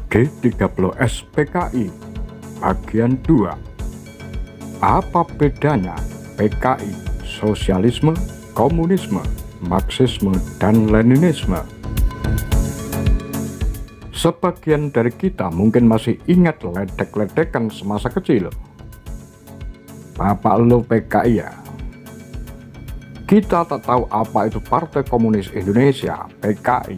G30S PKI Bagian 2. Apa bedanya PKI, sosialisme, komunisme, marxisme, dan leninisme? Sebagian dari kita mungkin masih ingat ledek-ledekan semasa kecil. Bapak lo PKI ya? Kita tak tahu apa itu Partai Komunis Indonesia PKI,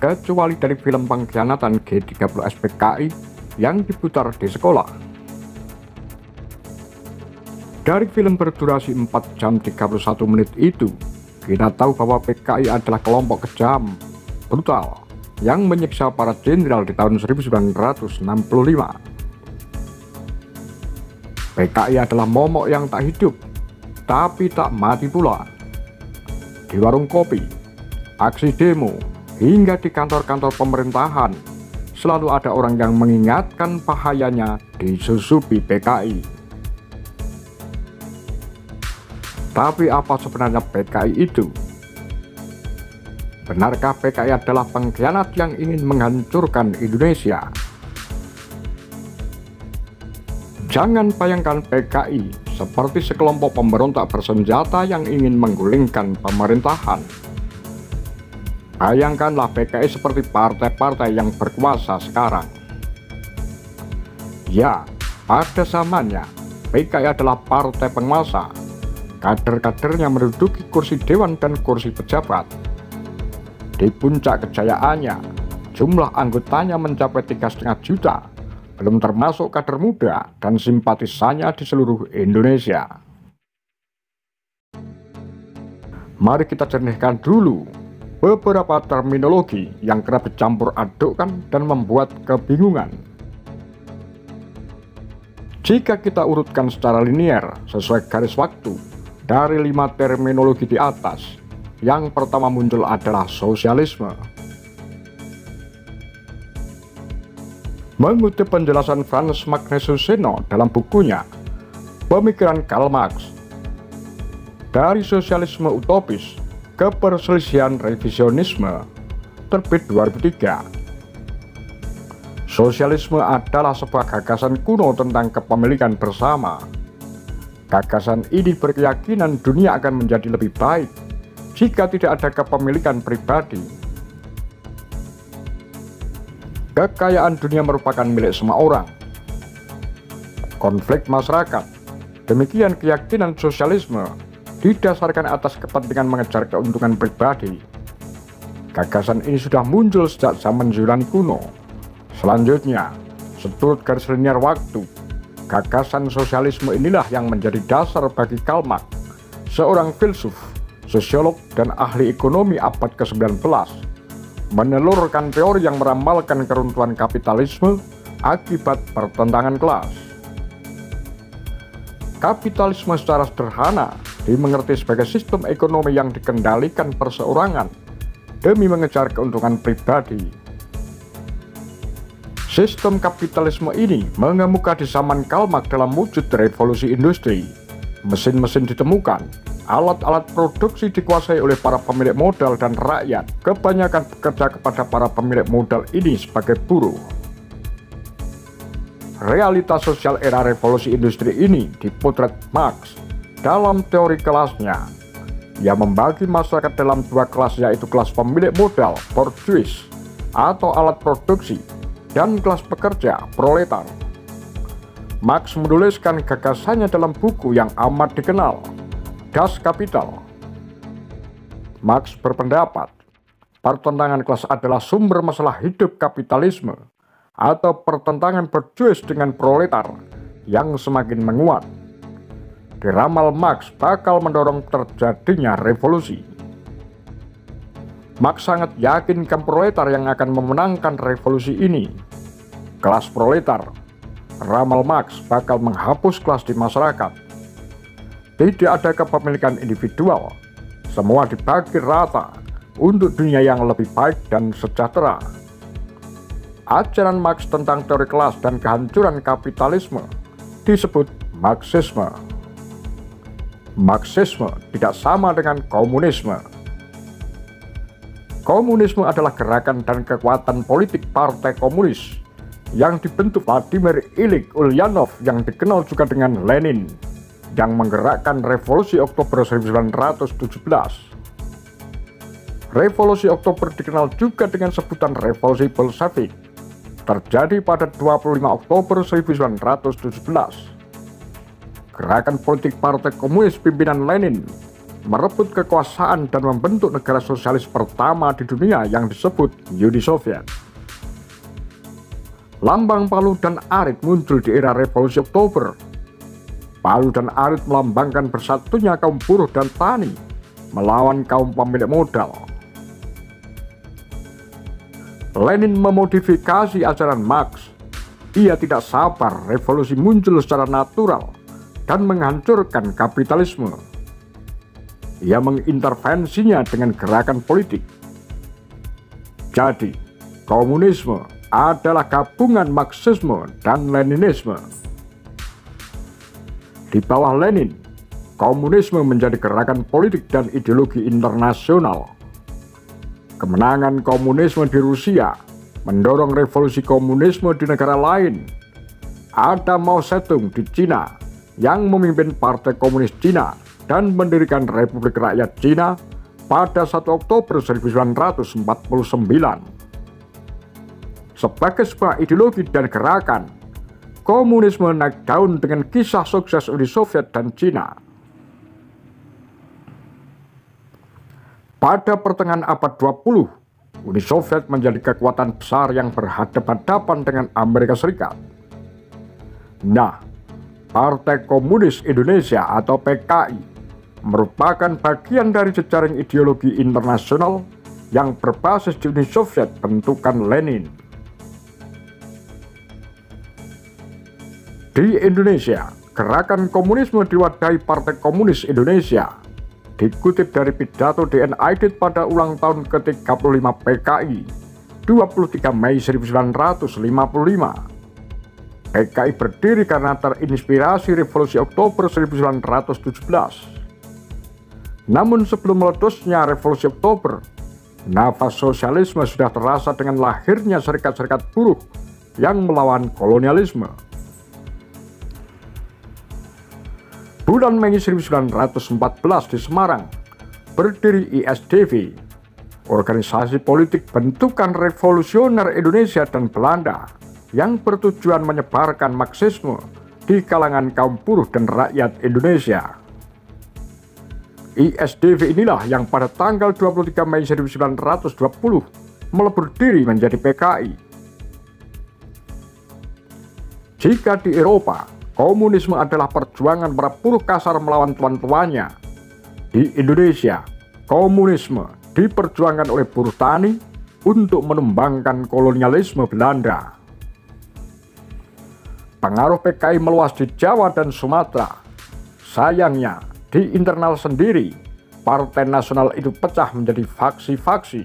kecuali dari film pengkhianatan G30S PKI yang diputar di sekolah. Dari film berdurasi 4 jam 31 menit itu, kita tahu bahwa PKI adalah kelompok kejam, brutal, yang menyiksa para jenderal di tahun 1965. PKI adalah momok yang tak hidup, tapi tak mati pula. Di warung kopi, aksi demo, hingga di kantor-kantor pemerintahan, selalu ada orang yang mengingatkan bahayanya disusupi PKI. Tapi apa sebenarnya PKI itu? Benarkah PKI adalah pengkhianat yang ingin menghancurkan Indonesia? Jangan bayangkan PKI seperti sekelompok pemberontak bersenjata yang ingin menggulingkan pemerintahan. Bayangkanlah PKI seperti partai-partai yang berkuasa sekarang. Ya, pada zamannya, PKI adalah partai penguasa. Kader-kadernya menduduki kursi dewan dan kursi pejabat. Di puncak kejayaannya, jumlah anggotanya mencapai 3,5 juta, belum termasuk kader muda dan simpatisannya di seluruh Indonesia. Mari kita jernihkan dulu beberapa terminologi yang kerap dicampur adukkan dan membuat kebingungan. Jika kita urutkan secara linier sesuai garis waktu dari 5 terminologi di atas, yang pertama muncul adalah sosialisme. Mengutip penjelasan Franz Magnus Suseno dalam bukunya Pemikiran Karl Marx, dari sosialisme utopis ke perselisihan revisionisme, terbit 2003. Sosialisme adalah sebuah gagasan kuno tentang kepemilikan bersama. Gagasan ini berkeyakinan dunia akan menjadi lebih baik jika tidak ada kepemilikan pribadi. Kekayaan dunia merupakan milik semua orang. Konflik masyarakat. Demikian keyakinan sosialisme didasarkan atas kepentingan mengejar keuntungan pribadi. Gagasan ini sudah muncul sejak zaman Yunani kuno. Selanjutnya, seturut garis linear waktu, gagasan sosialisme inilah yang menjadi dasar bagi Karl Marx, seorang filsuf, sosiolog, dan ahli ekonomi abad ke-19, menelurkan teori yang meramalkan keruntuhan kapitalisme akibat pertentangan kelas. Kapitalisme secara sederhana dimengerti sebagai sistem ekonomi yang dikendalikan perseorangan demi mengejar keuntungan pribadi. Sistem kapitalisme ini mengemuka di zaman Karl Marx dalam wujud revolusi industri. Mesin-mesin ditemukan, alat-alat produksi dikuasai oleh para pemilik modal dan rakyat kebanyakan bekerja kepada para pemilik modal ini sebagai buruh. Realitas sosial era revolusi industri ini dipotret Marx dalam teori kelasnya. Ia membagi masyarakat dalam 2 kelas, yaitu kelas pemilik modal bourgeois atau alat produksi dan kelas pekerja proletar. Marx menuliskan gagasannya dalam buku yang amat dikenal, Das Kapital. Marx berpendapat, pertentangan kelas adalah sumber masalah hidup kapitalisme atau pertentangan bourgeois dengan proletar yang semakin menguat. Diramal Marx bakal mendorong terjadinya revolusi. Marx sangat yakin kaum proletar yang akan memenangkan revolusi ini. Kelas proletar, ramal Marx, bakal menghapus kelas di masyarakat. Tidak ada kepemilikan individual, semua dibagi rata untuk dunia yang lebih baik dan sejahtera. Ajaran Marx tentang teori kelas dan kehancuran kapitalisme disebut Marxisme. Marxisme tidak sama dengan komunisme. Komunisme adalah gerakan dan kekuatan politik partai komunis yang dibentuk Vladimir Ilyich Ulyanov yang dikenal juga dengan Lenin, yang menggerakkan Revolusi Oktober 1917. Revolusi Oktober dikenal juga dengan sebutan Revolusi Bolshevik, terjadi pada 25 Oktober 1917. Gerakan politik Partai Komunis pimpinan Lenin merebut kekuasaan dan membentuk negara sosialis pertama di dunia yang disebut Uni Soviet. Lambang palu dan arit muncul di era Revolusi Oktober. Palu dan arit melambangkan bersatunya kaum buruh dan tani melawan kaum pemilik modal. Lenin memodifikasi ajaran Marx. Ia tidak sabar revolusi muncul secara natural dan menghancurkan kapitalisme. Ia mengintervensinya dengan gerakan politik. Jadi, komunisme adalah gabungan Marxisme dan Leninisme. Di bawah Lenin, komunisme menjadi gerakan politik dan ideologi internasional. Kemenangan komunisme di Rusia mendorong revolusi komunisme di negara lain. Ada Mao Zedong di Cina yang memimpin Partai Komunis Cina dan mendirikan Republik Rakyat Cina pada 1 Oktober 1949. Sebagai sebuah ideologi dan gerakan, komunisme naik daun dengan kisah sukses Uni Soviet dan Cina. Pada pertengahan abad 20, Uni Soviet menjadi kekuatan besar yang berhadapan-hadapan dengan Amerika Serikat. Nah, Partai Komunis Indonesia atau PKI merupakan bagian dari jejaring ideologi internasional yang berbasis di Uni Soviet bentukan Lenin. Di Indonesia, gerakan komunisme diwadahi Partai Komunis Indonesia. Dikutip dari pidato DNID pada ulang tahun ke-35 PKI 23 Mei 1955. PKI berdiri karena terinspirasi Revolusi Oktober 1917. Namun sebelum meledusnya Revolusi Oktober, nafas sosialisme sudah terasa dengan lahirnya serikat-serikat buruh yang melawan kolonialisme. Bulan Mei 1914 di Semarang, berdiri ISDV, organisasi politik bentukan revolusioner Indonesia dan Belanda yang bertujuan menyebarkan Marxisme di kalangan kaum buruh dan rakyat Indonesia. ISDV inilah yang pada tanggal 23 Mei 1920 melebur diri menjadi PKI. Jika di Eropa, komunisme adalah perjuangan para buruh kasar melawan tuan-tuannya. Di Indonesia, komunisme diperjuangkan oleh buruh tani untuk menumbangkan kolonialisme Belanda. Pengaruh PKI meluas di Jawa dan Sumatera. Sayangnya, di internal sendiri, Partai Nasional itu pecah menjadi faksi-faksi.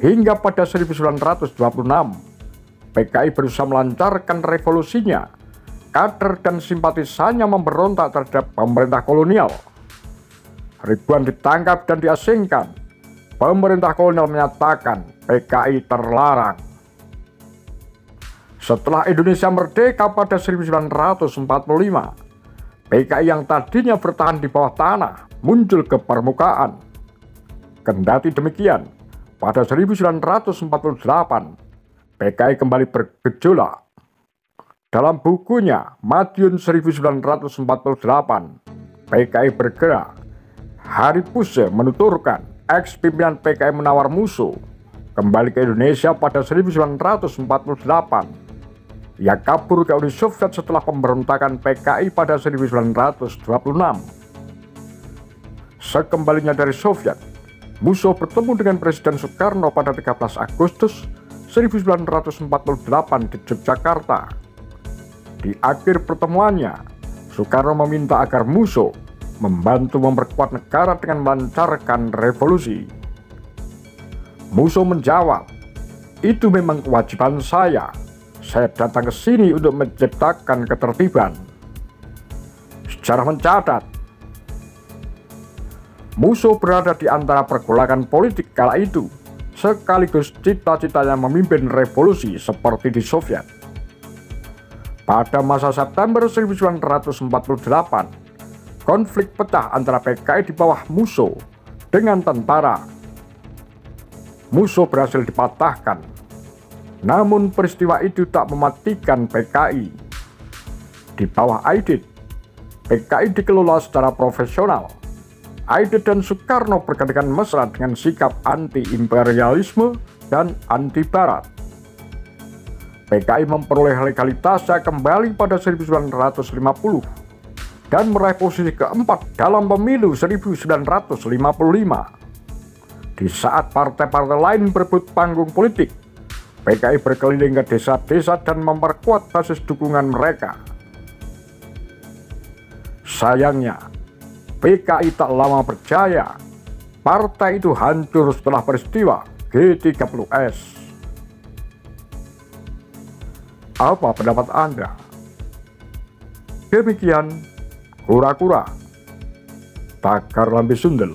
Hingga pada 1926, PKI berusaha melancarkan revolusinya. Kader dan simpatisannya memberontak terhadap pemerintah kolonial. Ribuan ditangkap dan diasingkan. Pemerintah kolonial menyatakan PKI terlarang. Setelah Indonesia merdeka pada 1945, PKI yang tadinya bertahan di bawah tanah muncul ke permukaan. Kendati demikian, pada 1948, PKI kembali bergejolak. Dalam bukunya Madiun 1948, PKI bergerak, Hari Puse menuturkan ex-pimpinan PKI menawar Musso kembali ke Indonesia pada 1948. Ia kabur ke Uni Soviet setelah pemberontakan PKI pada 1926. Sekembalinya dari Soviet, Musso bertemu dengan Presiden Soekarno pada 13 Agustus 1948 di Yogyakarta. Di akhir pertemuannya, Soekarno meminta agar Musso membantu memperkuat negara dengan melancarkan revolusi. Musso menjawab, "Itu memang kewajiban saya. Saya datang ke sini untuk menciptakan ketertiban." Sejarah mencatat, Musso berada di antara pergolakan politik kala itu, sekaligus cita-citanya memimpin revolusi seperti di Soviet. Pada masa September 1948, konflik pecah antara PKI di bawah Musso dengan tentara. Musso berhasil dipatahkan, namun peristiwa itu tak mematikan PKI. Di bawah Aidit, PKI dikelola secara profesional. Aidit dan Soekarno bergandengan mesra dengan sikap anti-imperialisme dan anti-barat. PKI memperoleh legalitasnya kembali pada 1950 dan meraih posisi keempat dalam pemilu 1955. Di saat partai-partai lain berebut panggung politik, PKI berkeliling ke desa-desa dan memperkuat basis dukungan mereka. Sayangnya, PKI tak lama berjaya. Partai itu hancur setelah peristiwa G30S. Apa pendapat Anda? Demikian Kura-Kura Tagar Lambe Sundel.